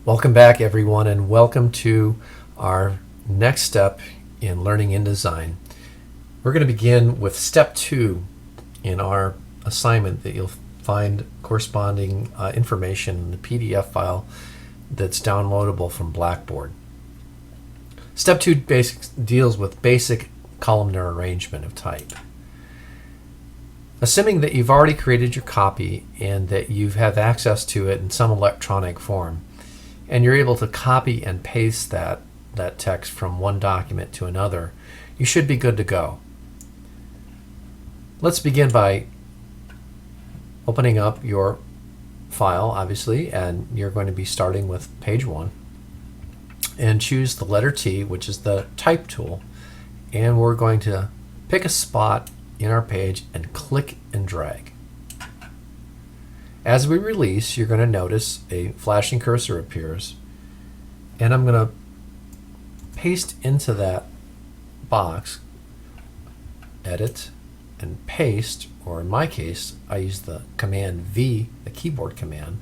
Welcome back, everyone, and welcome to our next step in learning InDesign. We're going to begin with step 2 in our assignment that you'll find corresponding information in the PDF file that's downloadable from Blackboard. Step 2 deals with basic columnar arrangement of type. Assuming that you've already created your copy and that you have access to it in some electronic form, and you're able to copy and paste that text from one document to another, you should be good to go. Let's begin by opening up your file, obviously, and you're going to be starting with page 1. And choose the letter T, which is the type tool, and we're going to pick a spot in our page and click and drag. As we release, you're going to notice a flashing cursor appears, and I'm going to paste into that box, edit, and paste, or in my case, I use the command V, the keyboard command,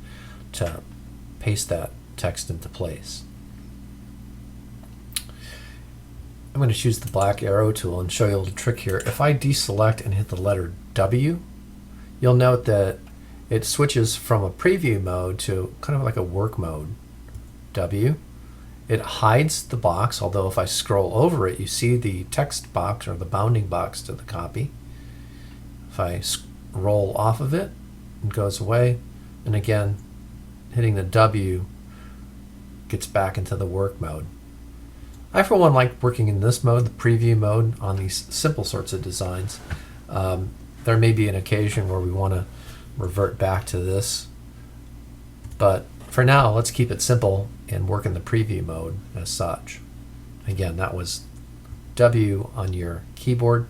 to paste that text into place. I'm going to choose the black arrow tool and show you a little trick here. If I deselect and hit the letter W, you'll note that it switches from a preview mode to kind of like a work mode. W. It hides the box, although if I scroll over it, you see the text box or the bounding box to the copy. If I scroll off of it, it goes away. And again, hitting the W gets back into the work mode. I, for one, like working in this mode, the preview mode, on these simple sorts of designs. There may be an occasion where we want to revert back to this, but for now, let's keep it simple and work in the preview mode as such. Again, that was W on your keyboard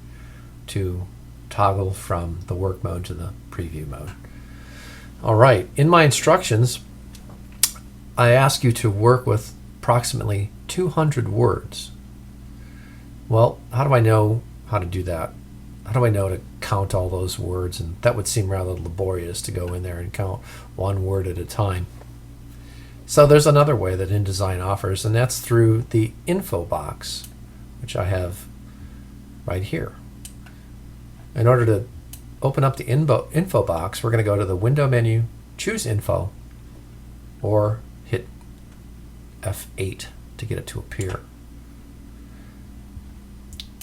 to toggle from the work mode to the preview mode. All right, in my instructions, I ask you to work with approximately 200 words. Well, how do I know how to do that? How do I know to count all those words? And that would seem rather laborious to go in there and count one word at a time. So there's another way that InDesign offers, and that's through the info box, which I have right here. In order to open up the info box, we're going to go to the window menu, choose info, or hit F8 to get it to appear.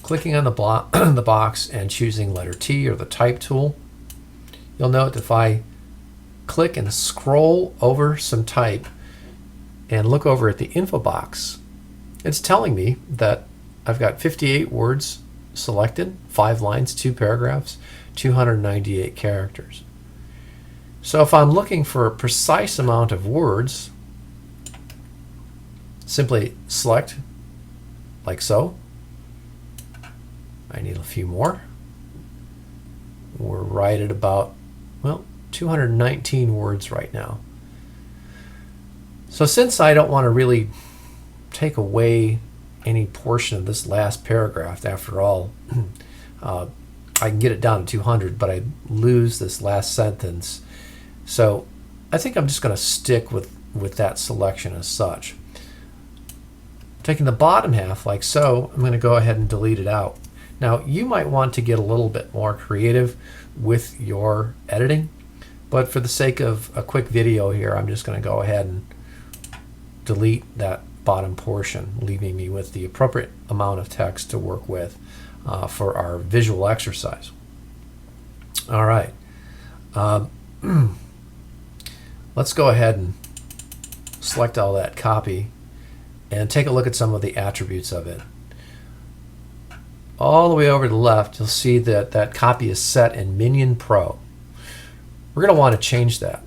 Clicking on the box and choosing letter T or the type tool, you'll note that if I click and scroll over some type and look over at the info box, it's telling me that I've got 58 words selected, 5 lines, 2 paragraphs, 298 characters. So if I'm looking for a precise amount of words, simply select like so. I need a few more. We're right at about, well, 219 words right now. So since I don't want to really take away any portion of this last paragraph, after all, I can get it down to 200, but I lose this last sentence. So I think I'm just going to stick with that selection as such. Taking the bottom half like so, I'm going to go ahead and delete it out. Now, you might want to get a little bit more creative with your editing, but for the sake of a quick video here, I'm just going to go ahead and delete that bottom portion, leaving me with the appropriate amount of text to work with for our visual exercise. All right. Let's go ahead and select all that copy and take a look at some of the attributes of it. All the way over to the left, you'll see that that copy is set in Minion Pro. We're going to want to change that.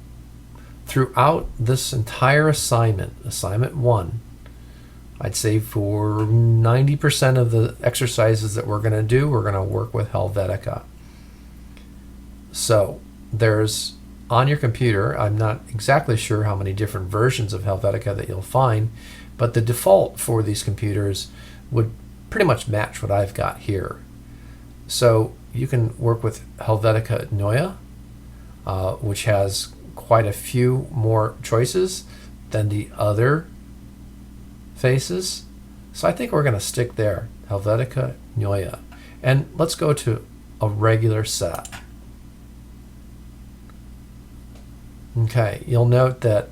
Throughout this entire assignment, assignment 1, I'd say for 90% of the exercises that we're going to do, we're going to work with Helvetica. So there's, on your computer, I'm not exactly sure how many different versions of Helvetica that you'll find, but the default for these computers would pretty much match what I've got here. So you can work with Helvetica Neue, which has quite a few more choices than the other faces. So I think we're going to stick there, Helvetica Neue. And let's go to a regular set. Okay, you'll note that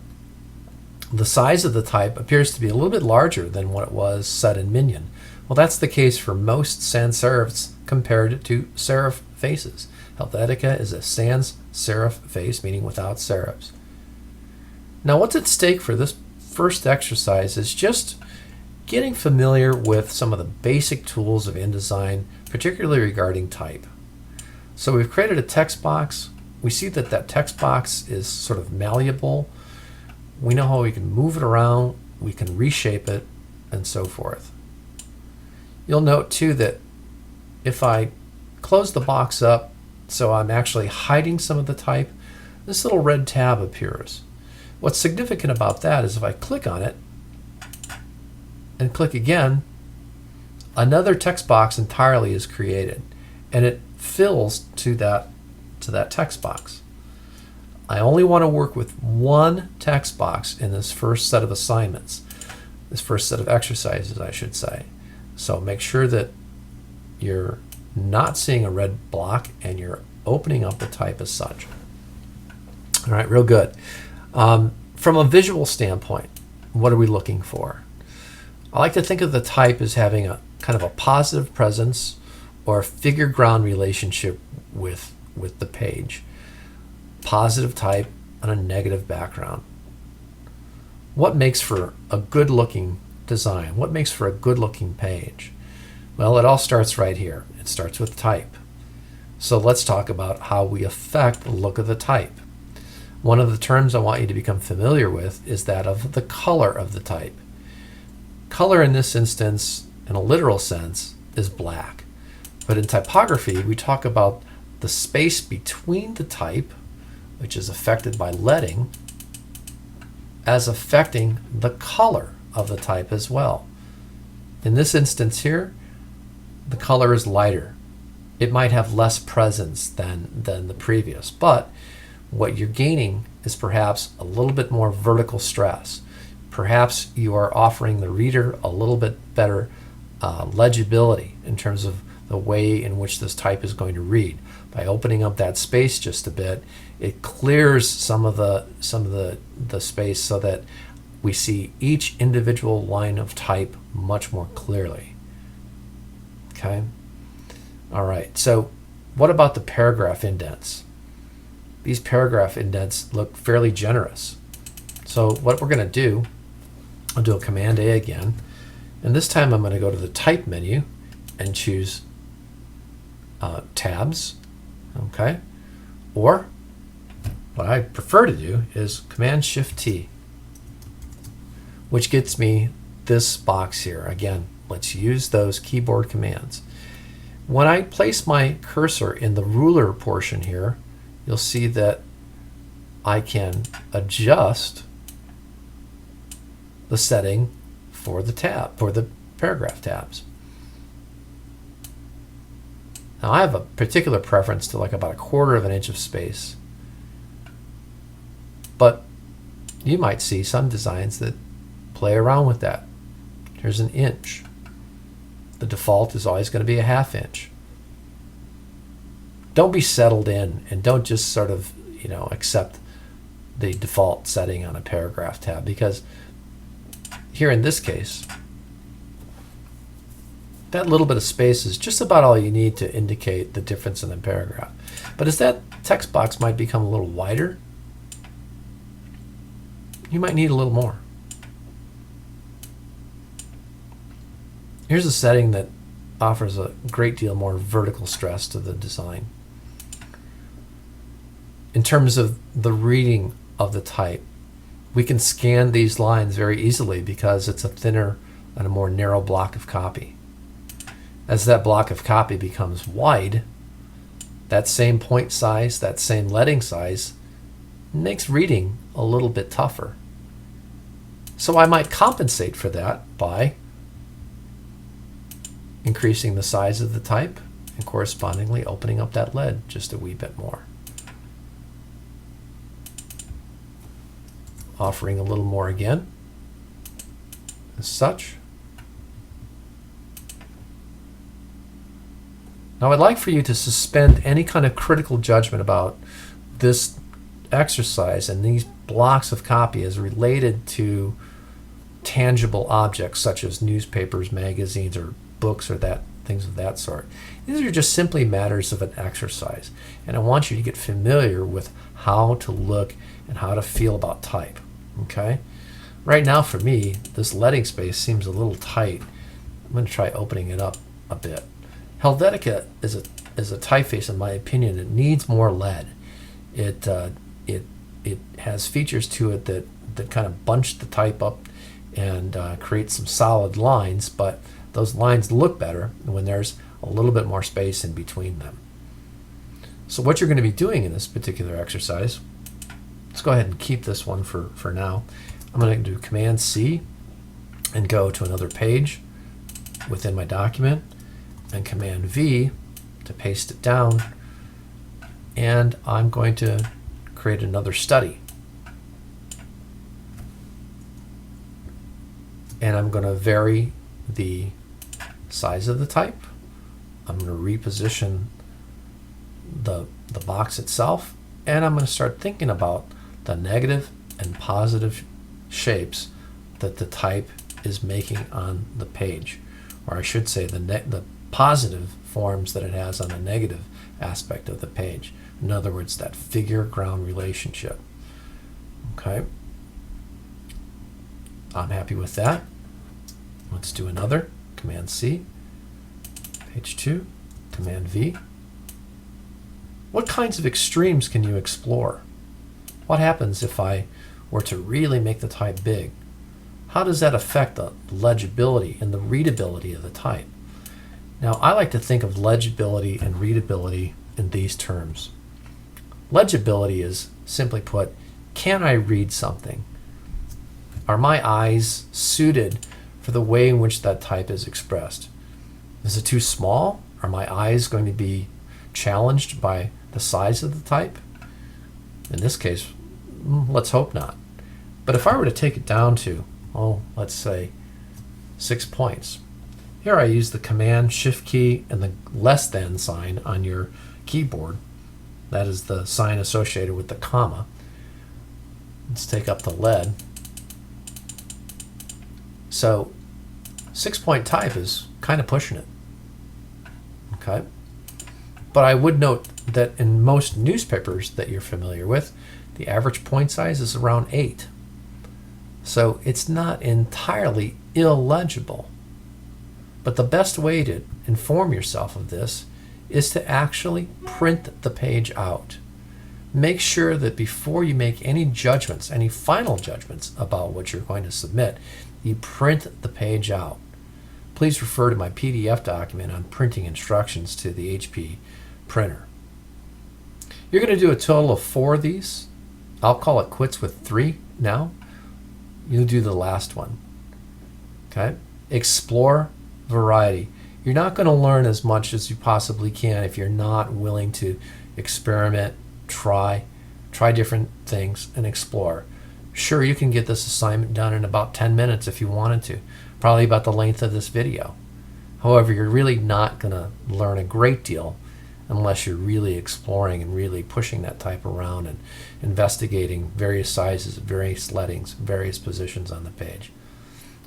the size of the type appears to be a little bit larger than what it was set in Minion. Well, that's the case for most sans serifs compared to serif faces. Helvetica is a sans serif face, meaning without serifs. Now, what's at stake for this first exercise is just getting familiar with some of the basic tools of InDesign, particularly regarding type. So we've created a text box. We see that that text box is sort of malleable. We know how we can move it around, we can reshape it, and so forth. You'll note too that if I close the box up so I'm actually hiding some of the type, this little red tab appears. What's significant about that is if I click on it and click again, another text box entirely is created, and it fills to that text box. I only want to work with one text box in this first set of assignments, this first set of exercises, I should say. So make sure that you're not seeing a red block and you're opening up the type as such. All right, real good. From a visual standpoint, what are we looking for? I like to think of the type as having a kind of a positive presence or a figure-ground relationship with the page. Positive type on a negative background. What makes for a good-looking design? What makes for a good-looking page? Well, it all starts right here. It starts with type. So let's talk about how we affect the look of the type. One of the terms I want you to become familiar with is that of the color of the type. Color in this instance, in a literal sense, is black. But in typography, we talk about the space between the type, which is affected by leading, as affecting the color of the type as well. In this instance here, the color is lighter. It might have less presence than the previous, but what you're gaining is perhaps a little bit more vertical stress. Perhaps you are offering the reader a little bit better legibility in terms of the way in which this type is going to read. By opening up that space just a bit, it clears some of the space so that we see each individual line of type much more clearly. Okay? All right, so what about the paragraph indents? These paragraph indents look fairly generous. So what we're going to do, I'll do a Command A again, and this time I'm going to go to the Type menu and choose Tabs, okay? Or what I prefer to do is Command-Shift-T, which gets me this box here. Again, let's use those keyboard commands. When I place my cursor in the ruler portion here, you'll see that I can adjust the setting for the paragraph tabs. Now I have a particular preference to like about 1/4 of an inch of space, but you might see some designs that play around with that. Here's an inch. The default is always going to be a 1/2 inch. Don't be settled in and don't just sort of, accept the default setting on a paragraph tab, because here in this case, that little bit of space is just about all you need to indicate the difference in the paragraph. But as that text box might become a little wider, you might need a little more. Here's a setting that offers a great deal more vertical stress to the design. In terms of the reading of the type, we can scan these lines very easily because it's a thinner and a more narrow block of copy. As that block of copy becomes wide, that same point size, that same leading size, makes reading a little bit tougher. So I might compensate for that by increasing the size of the type and correspondingly opening up that lead just a wee bit more. offering a little more again, as such. Now I'd like for you to suspend any kind of critical judgment about this exercise and these blocks of copy as related to tangible objects such as newspapers, magazines, or books, or things of that sort. These are just simply matters of an exercise, and I want you to get familiar with how to look and how to feel about type. Okay? Right now for me, this leading space seems a little tight. I'm going to try opening it up a bit. Helvetica is a typeface, in my opinion. It needs more lead. It has features to it that kind of bunch the type up and create some solid lines, but those lines look better when there's a little bit more space in between them. So what you're going to be doing in this particular exercise, let's go ahead and keep this one for now. I'm going to do Command C and go to another page within my document, and Command V to paste it down, and I'm going to create another study. And I'm going to vary the size of the type. I'm going to reposition the box itself, and I'm going to start thinking about the negative and positive shapes that the type is making on the page, or I should say the positive forms that it has on the negative aspect of the page. In other words, that figure-ground relationship. Okay, I'm happy with that. Let's do another. Command C, page 2, Command V. What kinds of extremes can you explore? What happens if I were to really make the type big? How does that affect the legibility and the readability of the type? Now, I like to think of legibility and readability in these terms. Legibility is, simply put, can I read something? Are my eyes suited for the way in which that type is expressed? Is it too small? Are my eyes going to be challenged by the size of the type? In this case, let's hope not. But if I were to take it down to, let's say 6 points. Here I use the Command Shift key and the less than sign on your keyboard. That is the sign associated with the comma. Let's take up the lead. So 6-point type is kind of pushing it. Okay. But I would note that in most newspapers that you're familiar with, the average point size is around 8. So it's not entirely illegible. But the best way to inform yourself of this is to actually print the page out. Make sure that before you make any judgments, any final judgments about what you're going to submit, you print the page out. Please refer to my PDF document on printing instructions to the HP printer. You're going to do a total of 4 of these. I'll call it quits with 3 now. You'll do the last one. Okay? Explore variety. You're not going to learn as much as you possibly can if you're not willing to experiment, try different things, and explore. Sure, you can get this assignment done in about 10 minutes if you wanted to, probably about the length of this video. However, you're really not going to learn a great deal unless you're really exploring and really pushing that type around and investigating various sizes, various lettings, various positions on the page.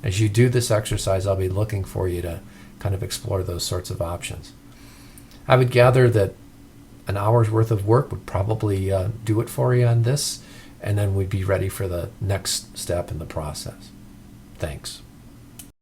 As you do this exercise, I'll be looking for you to kind of explore those sorts of options. I would gather that an hour's worth of work would probably do it for you on this, and then we'd be ready for the next step in the process. Thanks.